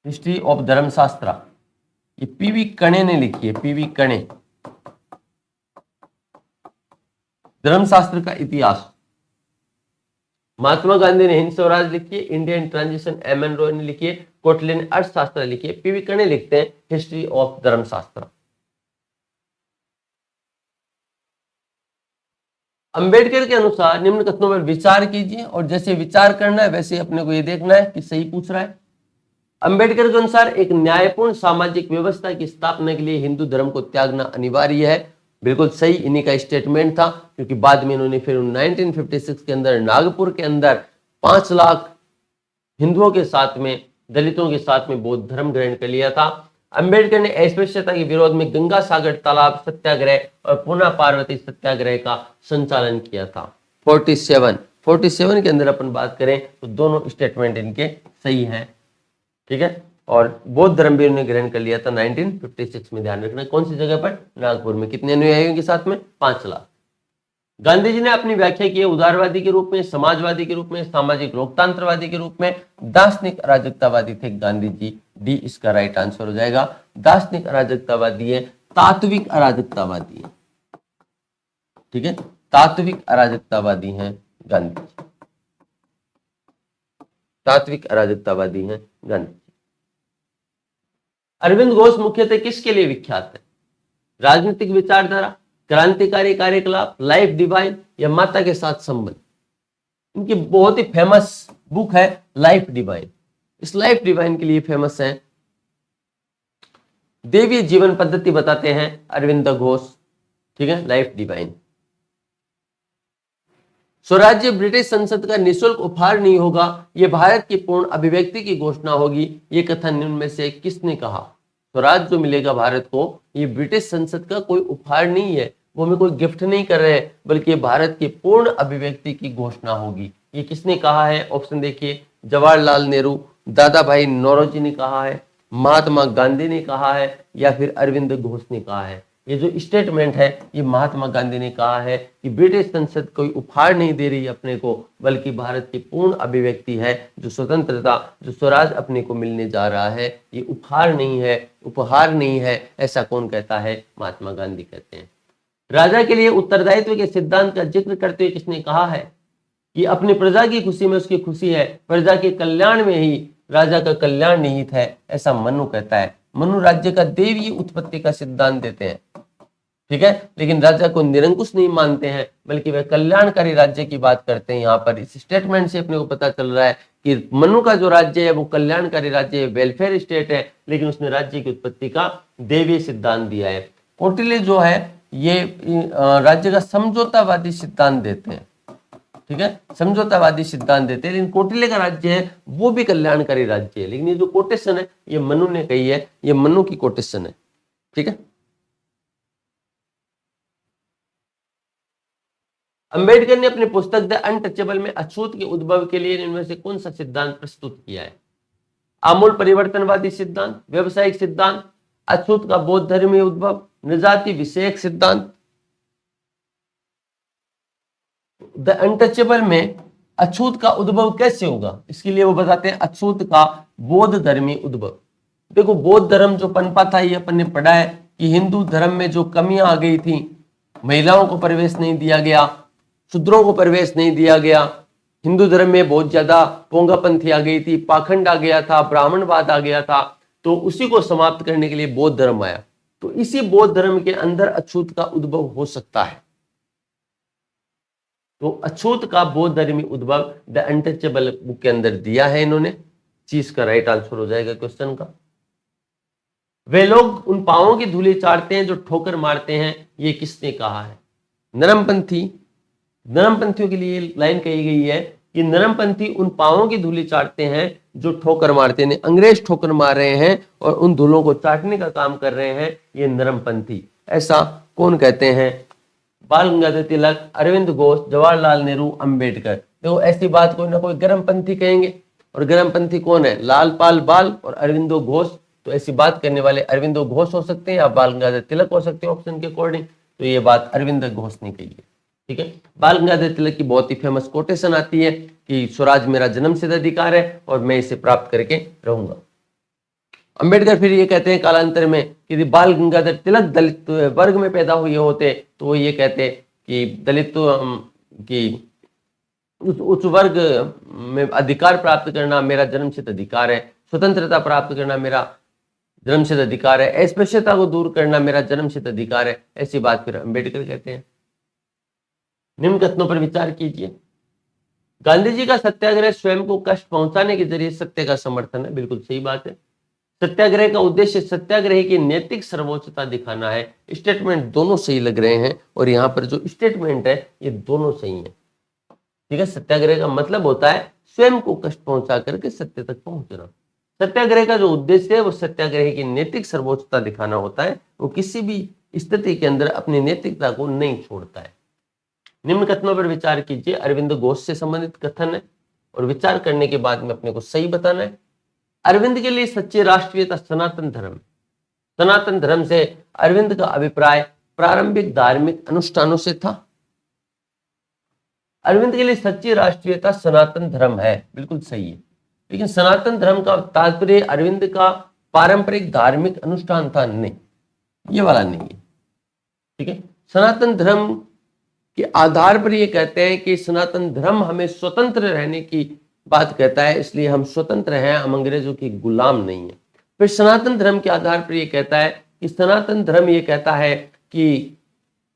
हिस्ट्री ऑफ धर्मशास्त्र ये पीवी कणे ने लिखी है, पीवी कणे। धर्मशास्त्र का इतिहास महात्मा गांधी ने हिंद स्वराज लिखी है, India in transition M.N.. Roy ने लिखी है, कोटले ने अर्थशास्त्र लिखी है, पीवी कणे लिखते हैं हिस्ट्री ऑफ धर्मशास्त्र। अंबेडकर के अनुसार निम्न कथनों पर विचार कीजिए, और जैसे विचार करना है वैसे अपने को ये देखना है कि सही पूछ रहा है। अंबेडकर के अनुसार एक न्यायपूर्ण सामाजिक व्यवस्था की स्थापना के लिए हिंदू धर्म को त्यागना अनिवार्य है। बिल्कुल सही इन्हीं का स्टेटमेंट था, क्योंकि बाद में इन्होंने फिर 1956 के अंदर नागपुर के अंदर 5 लाख हिंदुओं के साथ में, दलितों के साथ में बौद्ध धर्म ग्रहण कर लिया था। अंबेडकर ने अस्पृश्यता के विरोध में गंगा सागर तालाब सत्याग्रह और पुनः पार्वती सत्याग्रह का संचालन किया था। 47 के अंदर अपन बात करें तो दोनों स्टेटमेंट इनके सही हैं, ठीक है। और बौद्ध धर्म भी उन्होंने ग्रहण कर लिया था 1956 में। ध्यान रखना कौन सी जगह पर? नागपुर में। कितने अनुयायियों के साथ में? 5 लाख। गांधी जी ने अपनी व्याख्या की है उदारवादी के रूप में, समाजवादी के रूप में, सामाजिक लोकतंत्रवादी के रूप में, दार्शनिक अराजकतावादी थे गांधी जी। डी इसका राइट आंसर हो जाएगा। दार्शनिक अराजकतावादी है, तात्विक अराजकतावादी है, ठीक है। तात्विक अराजकतावादी हैं गांधी जी, तात्विक अराजकतावादी हैं गांधी। अरविंद घोष मुख्यतः किसके लिए विख्यात है? राजनीतिक विचारधारा, क्रांतिकारी कार्यकलाप, लाइफ डिवाइन या माता के साथ संबंध। इनकी बहुत ही फेमस बुक है लाइफ डिवाइन। इस लाइफ डिवाइन के लिए फेमस है। देवीय जीवन पद्धति बताते हैं अरविंद घोष, ठीक है। Life divine. स्वराज्य ब्रिटिश संसद का निःशुल्क उपहार नहीं होगा, यह भारत की पूर्ण अभिव्यक्ति की घोषणा होगी। यह कथन निम्न में से किसने कहा? स्वराज जो मिलेगा भारत को, ये ब्रिटिश संसद का कोई उपहार नहीं है, वो हमें कोई गिफ्ट नहीं कर रहे हैं, बल्कि भारत की पूर्ण अभिव्यक्ति की घोषणा होगी। ये किसने कहा है? ऑप्शन देखिए, जवाहरलाल नेहरू, दादा भाई नौरोजी ने कहा है, महात्मा गांधी ने कहा है, या फिर अरविंद घोष ने कहा है। ये जो स्टेटमेंट है ये महात्मा गांधी ने कहा है कि ब्रिटिश संसद कोई उपहार नहीं दे रही अपने को, बल्कि भारत की पूर्ण अभिव्यक्ति है। जो स्वतंत्रता, जो स्वराज अपने को मिलने जा रहा है, ये उपहार नहीं है, उपहार नहीं है। ऐसा कौन कहता है? महात्मा गांधी कहते हैं। राजा के लिए उत्तरदायित्व के सिद्धांत का जिक्र करते हुए किसने कहा है कि अपनी प्रजा की खुशी में उसकी खुशी है, प्रजा के कल्याण में ही राजा का कल्याण निहित है? ऐसा मनु कहता है। मनु राज्य का देवीय उत्पत्ति का सिद्धांत देते हैं, ठीक है, लेकिन राजा को निरंकुश नहीं मानते हैं, बल्कि वह कल्याणकारी राज्य की बात करते हैं। यहाँ पर इस स्टेटमेंट से अपने को पता चल रहा है कि मनु का जो राज्य है वो कल्याणकारी राज्य है, वेलफेयर स्टेट है, लेकिन उसने राज्य की उत्पत्ति का देवीय सिद्धांत दिया है। कौटिल्य जो है ये राज्य का समझौतावादी सिद्धांत देते हैं, ठीक है, समझौतावादी सिद्धांत देते हैं। लेकिन कौटिल्य का राज्य है वो भी कल्याणकारी राज्य है। लेकिन ये जो कोटेशन है ये मनु ने कही है, ये मनु की कोटेशन है, ठीक है। अंबेडकर ने अपनी पुस्तक द अनटचेबल में अछूत के उद्भव के लिए इनमें से कौन सा सिद्धांत प्रस्तुत किया है? आमूल परिवर्तनवादी सिद्धांत, व्यवसायिक सिद्धांत, अछूत का बौद्ध धर्मीय उद्भव, निजाति विषयक सिद्धांत। द अनटचेबल में अछूत का उद्भव कैसे होगा, इसके लिए वो बताते हैं अछूत का बौद्ध धर्मीय उद्भव। देखो बौद्ध धर्म जो पनपा था, ये अपन ने पढ़ा है कि हिंदू धर्म में जो कमियां आ गई थी, महिलाओं को प्रवेश नहीं दिया गया, शूद्रों को प्रवेश नहीं दिया गया, हिंदू धर्म में बहुत ज्यादा पोंगापंथी आ गई थी, पाखंड आ गया था, ब्राह्मणवाद आ गया था, तो उसी को समाप्त करने के लिए बौद्ध धर्म आया। तो इसी बौद्ध धर्म के अंदर अछूत का उद्भव हो सकता है। तो अछूत का बौद्ध धर्मी उद्भव द अनटचेबल बुक के अंदर दिया है इन्होंने। चीज का राइट आंसर हो जाएगा क्वेश्चन का। वे लोग उन पांवों की धूली चाटते हैं जो ठोकर मारते हैं, ये किसने कहा है? नरमपंथी। नरमपंथियों के लिए लाइन कही गई है कि नरमपंथी उन पांवों की धूली चाटते हैं जो ठोकर मारते हैं। अंग्रेज ठोकर मार रहे हैं और उन धूलों को चाटने का काम कर रहे हैं, ये नरमपंथी। ऐसा कौन कहते हैं? बाल गंगाधर तिलक, अरविंद घोष, जवाहरलाल नेहरू, अंबेडकर। देखो ऐसी बात कोई ना कोई गर्मपंथी कहेंगे, और गर्मपंथी कौन है? लालपाल बाल और अरविंदो घोष। तो ऐसी बात करने वाले अरविंदो घोष हो सकते हैं या बाल गंगाधर तिलक हो सकते हैं ऑप्शन के अकॉर्डिंग। तो ये बात अरविंद घोष ने कही है, ठीक है। बाल गंगाधर तिलक की बहुत ही फेमस कोटेशन आती है कि स्वराज मेरा जन्मसिद्ध अधिकार है और मैं इसे प्राप्त करके रहूंगा। अंबेडकर फिर ये कहते हैं कालांतर में कि बाल गंगाधर तिलक दलित वर्ग में पैदा हुए होते तो वो ये कहते कि दलित कि उस वर्ग में अधिकार प्राप्त करना मेरा जन्मसिद्ध अधिकार है, स्वतंत्रता प्राप्त करना मेरा जन्मसिद्ध अधिकार है, अस्पृश्यता को दूर करना मेरा जन्मसिद्ध अधिकार है। ऐसी बात फिर अंबेडकर कहते हैं। निम्न कथनों पर विचार कीजिए। गांधी जी का सत्याग्रह स्वयं को कष्ट पहुंचाने के जरिए सत्य का समर्थन है, बिल्कुल सही बात है। सत्याग्रह का उद्देश्य सत्याग्रही की नैतिक सर्वोच्चता दिखाना है। स्टेटमेंट दोनों सही लग रहे हैं और यहाँ पर जो स्टेटमेंट है ये दोनों सही है, ठीक है। सत्याग्रह का मतलब होता है स्वयं को कष्ट पहुंचा करके सत्य तक पहुंचना। सत्याग्रह का जो उद्देश्य है वो सत्याग्रही की नैतिक सर्वोच्चता दिखाना होता है। वो किसी भी स्थिति के अंदर अपनी नैतिकता को नहीं छोड़ता है। निम्न कथनों पर विचार कीजिए। अरविंद घोष से संबंधित कथन है और विचार करने के बाद में अपने को सही बताना है। अरविंद के लिए सच्ची राष्ट्रीयता सनातन धर्म। सनातन धर्म से अरविंद का अभिप्राय प्रारंभिक धार्मिक अनुष्ठानों से था। अरविंद के लिए सच्ची राष्ट्रीयता सनातन धर्म है, बिल्कुल सही है। लेकिन सनातन धर्म का तात्पर्य अरविंद का पारंपरिक धार्मिक अनुष्ठान था, नहीं, ये वाला नहीं है, ठीक है। सनातन धर्म के आधार पर ये कहते हैं कि सनातन धर्म हमें स्वतंत्र रहने की बात कहता है, इसलिए हम स्वतंत्र हैं, हम अंग्रेजों के गुलाम नहीं है। फिर सनातन धर्म के आधार पर ये कहता है कि सनातन धर्म ये कहता है कि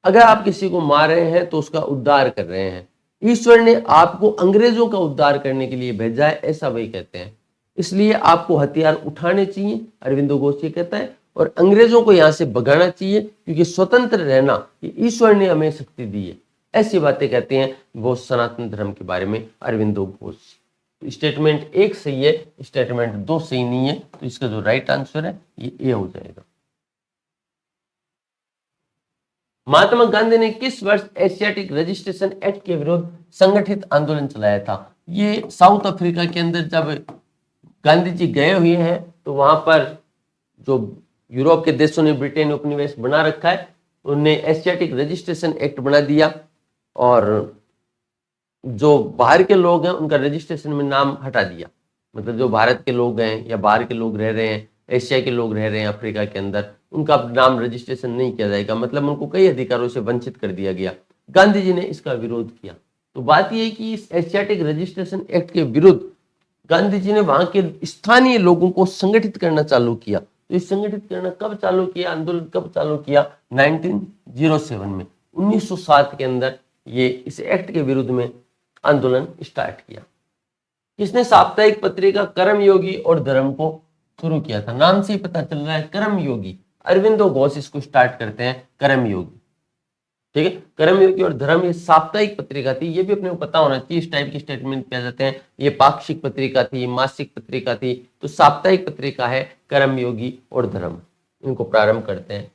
अगर आप किसी को मार रहे हैं तो उसका उद्धार कर रहे हैं। ईश्वर ने आपको अंग्रेजों का उद्धार करने के लिए भेजा है, ऐसा वही कहते हैं। इसलिए आपको हथियार उठाने चाहिए, अरविंदो घोष ये कहता है, और अंग्रेजों को यहां से भगाना चाहिए, क्योंकि स्वतंत्र रहना ये ईश्वर ने हमें शक्ति दी है। ऐसी बातें कहते हैं वो सनातन धर्म के बारे में अरविंदो घोष। स्टेटमेंट 1 सही है, स्टेटमेंट 2 सही नहीं है, तो इसका जो राइट आंसर है ये ए हो जाएगा। महात्मा गांधी ने किस वर्ष एशियाटिक रजिस्ट्रेशन एक्ट के विरुद्ध संगठित आंदोलन चलाया था? ये साउथ अफ्रीका के अंदर जब गांधी जी गए हुए हैं तो वहां पर जो यूरोप के देशों ने ब्रिटेन उपनिवेश बना रखा है, उन्होंने एशियाटिक रजिस्ट्रेशन एक्ट बना दिया और जो बाहर के लोग हैं उनका रजिस्ट्रेशन में नाम हटा दिया। मतलब जो भारत के लोग हैं या बाहर के लोग रह रहे हैं, एशिया के लोग रह रहे हैं अफ्रीका के अंदर, उनका नाम रजिस्ट्रेशन नहीं किया जाएगा, मतलब उनको कई अधिकारों से वंचित कर दिया गया। गांधी जी ने इसका विरोध किया। तो बात यह है कि इस एशियाटिक रजिस्ट्रेशन एक्ट के विरुद्ध गांधी जी ने वहां के स्थानीय लोगों को संगठित करना चालू किया। तो इस संगठित करना कब चालू किया, आंदोलन कब चालू किया? 1907 में, 1907 के अंदर ये इस एक्ट के विरुद्ध में आंदोलन स्टार्ट किया। किसने साप्ताहिक पत्रिका कर्मयोगी और धर्म को शुरू किया था? नाम से ही पता चल रहा है, कर्मयोगी। अरविंदो घोष इसको स्टार्ट करते हैं, कर्मयोगी, ठीक है। कर्मयोगी और धर्म ये साप्ताहिक पत्रिका थी, ये भी अपने को पता होना चाहिए। इस टाइप की स्टेटमेंट किया जाते हैं, ये पाक्षिक पत्रिका थी, मासिक पत्रिका थी, तो साप्ताहिक पत्रिका है कर्मयोगी और धर्म, इनको प्रारंभ करते हैं।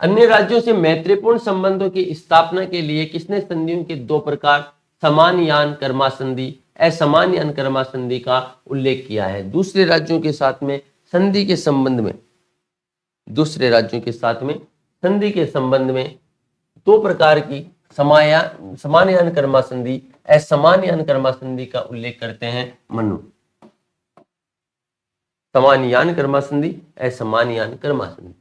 अन्य राज्यों से मैत्रीपूर्ण संबंधों की स्थापना के लिए किसने संधियों के 2 प्रकार समान यान कर्मा संधि, असमान यान कर्मा संधि का उल्लेख किया है? दूसरे राज्यों के साथ में संधि के संबंध में, दूसरे राज्यों के साथ में संधि के संबंध में 2 प्रकार की समान यान कर्मा संधि, असमान यान कर्मा संधि का उल्लेख करते हैं मनु। समान यान कर्मा संधि, असमान यान कर्मा संधि।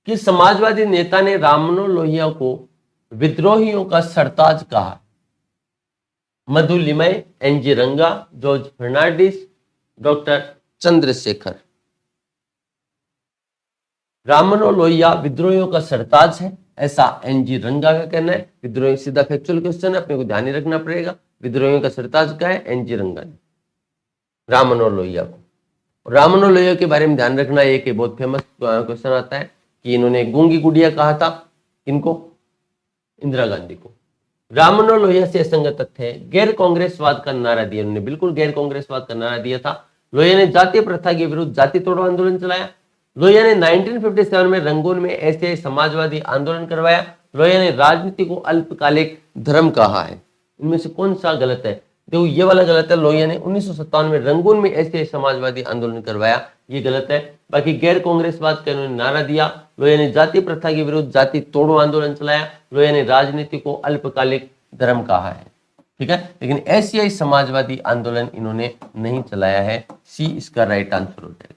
कि समाजवादी नेता ने राममनोहर लोहिया को विद्रोहियों का सरताज कहा? मधु लिमय, एनजी रंगा, जॉर्ज फर्नांडिस, डॉक्टर चंद्रशेखर। राममनोहर लोहिया विद्रोहियों का सरताज है, ऐसा एनजी रंगा का कहना है। विद्रोही सीधा फैक्चुअल क्वेश्चन है, अपने को ध्यान ही रखना पड़ेगा। विद्रोहियों का सरताज का है एनजी रंगा ने राममनोहर लोहिया को। राममनोहर लोहिया के बारे में ध्यान रखना, एक बहुत फेमस क्वेश्चन आता है कि इन्होंने गूंगी गुड़िया कहा था, इनको इंदिरा गांधी को। राममनोहर लोहिया से असंगत तथ्य है, गैर कांग्रेसवाद का नारा दिया उन्होंने, बिल्कुल गैर कांग्रेसवाद का नारा दिया था। लोहिया ने जातीय प्रथा के विरुद्ध जाति तोड़ो आंदोलन चलाया। लोहिया ने 1957 में रंगून में एशियाई समाजवादी आंदोलन करवाया। लोहिया ने राजनीति को अल्पकालिक धर्म कहा है। इनमें से कौन सा गलत है? देखो ये वाला गलत है। लोहिया ने 1957 में रंगून में एशियाई समाजवादी आंदोलन करवाया, ये गलत है। बाकी गैर कांग्रेसवाद का इन्होंने नारा दिया। लोहिया ने जाति प्रथा के विरुद्ध जाति तोड़ो आंदोलन चलाया। लोहिया ने राजनीति को अल्पकालिक धर्म कहा है, ठीक है। लेकिन एशियाई समाजवादी आंदोलन इन्होंने नहीं चलाया है। सी इसका राइट आंसर हो जाएगा।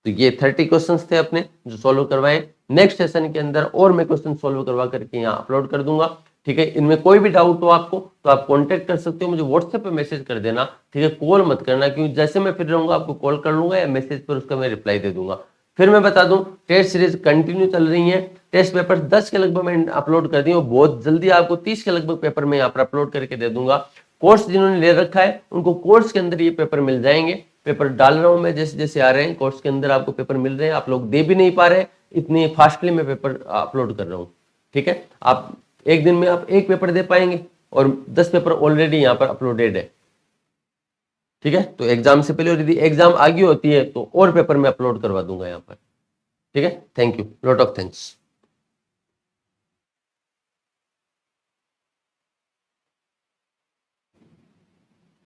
तो ये 30 क्वेश्चंस थे अपने जो सॉल्व करवाए। नेक्स्ट सेशन के अंदर और मैं क्वेश्चन सॉल्व करवा करके यहाँ अपलोड कर दूंगा, ठीक है। इनमें कोई भी डाउट हो आपको तो आप कांटेक्ट कर सकते हो, मुझे व्हाट्सएप पे मैसेज कर देना, ठीक है। कॉल मत करना, क्योंकि जैसे मैं फिर रहूंगा आपको कॉल कर लूंगा या मैसेज पर उसका मैं रिप्लाई दे दूंगा। फिर मैं बता दूं टेस्ट सीरीज कंटिन्यू चल रही है। टेस्ट पेपर 10 के लगभग मैं अपलोड कर दी हूँ, बहुत जल्दी आपको 30 के लगभग पेपर मैं यहाँ पर अपलोड करके दे दूंगा। कोर्स जिन्होंने ले रखा है उनको कोर्स के अंदर ये पेपर मिल जाएंगे। पेपर डाल रहा हूँ मैं, जैसे जैसे आ रहे हैं कोर्स के अंदर आपको पेपर मिल रहे हैं। आप लोग दे भी नहीं पा रहे, इतनी फास्टली मैं पेपर अपलोड कर रहा हूँ, ठीक है। आप एक दिन में आप एक पेपर दे पाएंगे और 10 पेपर ऑलरेडी यहाँ पर अपलोडेड है, ठीक है। तो एग्जाम से पहले और यदि एग्जाम आगे होती है तो और पेपर मैं अपलोड करवा दूंगा यहाँ पर, ठीक है। Thank you, lot of thanks.